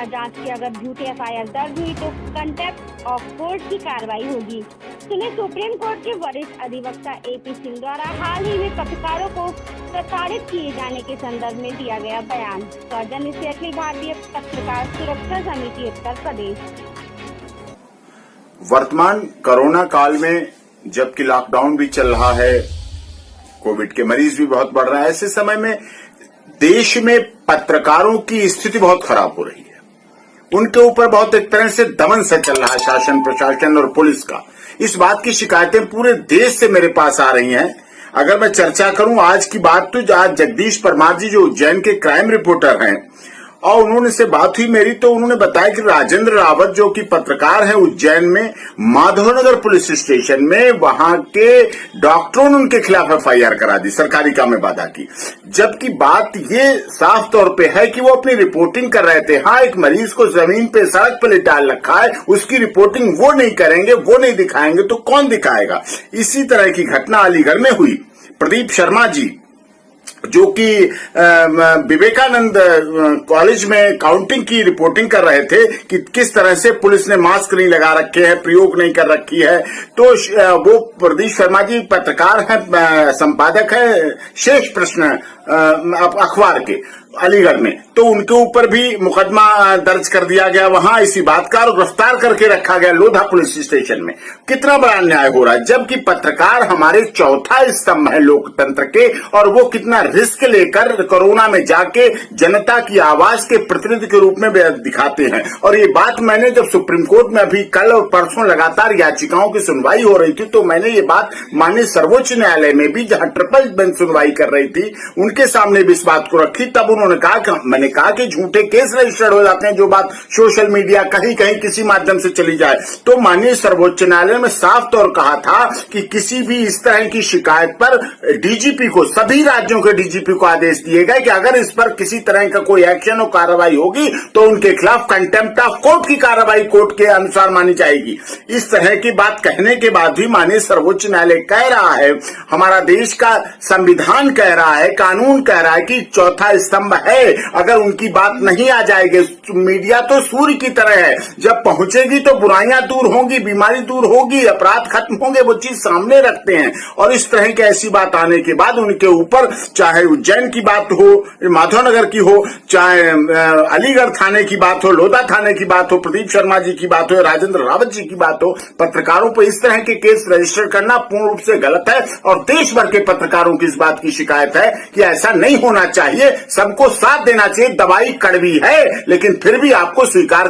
बिना जांच के अगर झूठी एफआईआर दर्ज हुई तो कंटेम्प्ट ऑफ कोर्ट की कार्रवाई होगी। सुने सुप्रीम कोर्ट के वरिष्ठ अधिवक्ता एपी सिंह द्वारा हाल ही में पत्रकारों को प्रताड़ित किए जाने के संदर्भ में दिया गया बयान। सौजन्य से अखिल भारतीय पत्रकार सुरक्षा समिति उत्तर प्रदेश। वर्तमान कोरोना काल में जबकि लॉकडाउन भी चल रहा है, कोविड के मरीज भी बहुत बढ़ रहे हैं, ऐसे समय में देश में पत्रकारों की स्थिति बहुत खराब हो रही है। उनके ऊपर बहुत एक तरह से दमन से चल रहा है शासन, प्रशासन और पुलिस का। इस बात की शिकायतें पूरे देश से मेरे पास आ रही हैं। अगर मैं चर्चा करूं आज की बात, तो आज जगदीश परमार जी जो उज्जैन के क्राइम रिपोर्टर हैं और उन्होंने से बात हुई मेरी, तो उन्होंने बताया कि राजेंद्र रावत जो कि पत्रकार है उज्जैन में माधवनगर पुलिस स्टेशन में, वहां के डॉक्टरों ने उनके खिलाफ एफआईआर करा दी, सरकारी काम में बाधा की। जबकि बात ये साफ तौर पे है कि वो अपनी रिपोर्टिंग कर रहे थे। हाँ, एक मरीज को जमीन पे सड़क पे डाल रखा है, उसकी रिपोर्टिंग वो नहीं करेंगे, वो नहीं दिखाएंगे तो कौन दिखाएगा। इसी तरह की घटना अलीगढ़ में हुई। प्रदीप शर्मा जी जो कि विवेकानंद कॉलेज में काउंटिंग की रिपोर्टिंग कर रहे थे कि किस तरह से पुलिस ने मास्क नहीं लगा रखे हैं, प्रयोग नहीं कर रखी है, तो वो प्रदीप शर्मा जी पत्रकार हैं, संपादक है शेष प्रश्न अखबार के अलीगढ़ में, तो उनके ऊपर भी मुकदमा दर्ज कर दिया गया वहां इसी बात का, और गिरफ्तार करके रखा गया लोधा पुलिस स्टेशन में। कितना बड़ा अन्याय हो रहा है, जबकि पत्रकार हमारे चौथा स्तंभ है लोकतंत्र के, और वो कितना रिस्क लेकर कोरोना में जाके जनता की आवाज के प्रतिनिधि के रूप में दिखाते हैं। और ये बात मैंने जब सुप्रीम कोर्ट में अभी कल और परसों लगातार याचिकाओं की सुनवाई हो रही थी, तो मैंने ये बात माननीय सर्वोच्च न्यायालय में भी, जहां ट्रिपल बेंच सुनवाई कर रही थी, उनके सामने भी इस बात को रखी। तब उन्होंने कहा, मैंने कहा कि झूठे केस रजिस्टर्ड हो जाते हैं, जो बात सोशल मीडिया कहीं कहीं किसी माध्यम से चली जाए। तो माननीय सर्वोच्च न्यायालय में साफ तौर कहा था कि किसी भी इस तरह की शिकायत पर डीजीपी को, सभी राज्यों के डीजीपी को आदेश दिए गए कि अगर इस पर किसी तरह का कोई एक्शन और कार्रवाई होगी तो उनके खिलाफ कंटेम्प्ट ऑफ कोर्ट की कार्रवाई कोर्ट के अनुसार मानी जाएगी। इस तरह की बात कहने के बाद भी माननीय सर्वोच्च न्यायालय कह रहा है, हमारा देश का संविधान कह रहा है, कानून कह रहा है कि चौथा स्तंभ है, अगर उनकी बात नहीं आ जाएगी। मीडिया तो सूर्य की तरह है, जब पहुंचेगी तो बुराइयां दूर होंगी, बीमारी दूर होगी, अपराध खत्म होंगे, वो चीज सामने रखते हैं। और इस तरह की ऐसी बात आने के बाद उनके ऊपर, चाहे उज्जैन की बात हो, माधवनगर की हो, चाहे अलीगढ़ थाने की बात हो, लोधा थाने की बात हो, प्रदीप शर्मा जी की बात हो, राजेंद्र रावत जी की बात हो, पत्रकारों पर इस तरह के केस रजिस्टर करना पूर्ण रूप से गलत है। और देश भर के पत्रकारों की इस बात की शिकायत है कि ऐसा नहीं होना चाहिए। सबको साथ देना चाहिए। दवाई कड़वी है लेकिन फिर भी आपको स्वीकार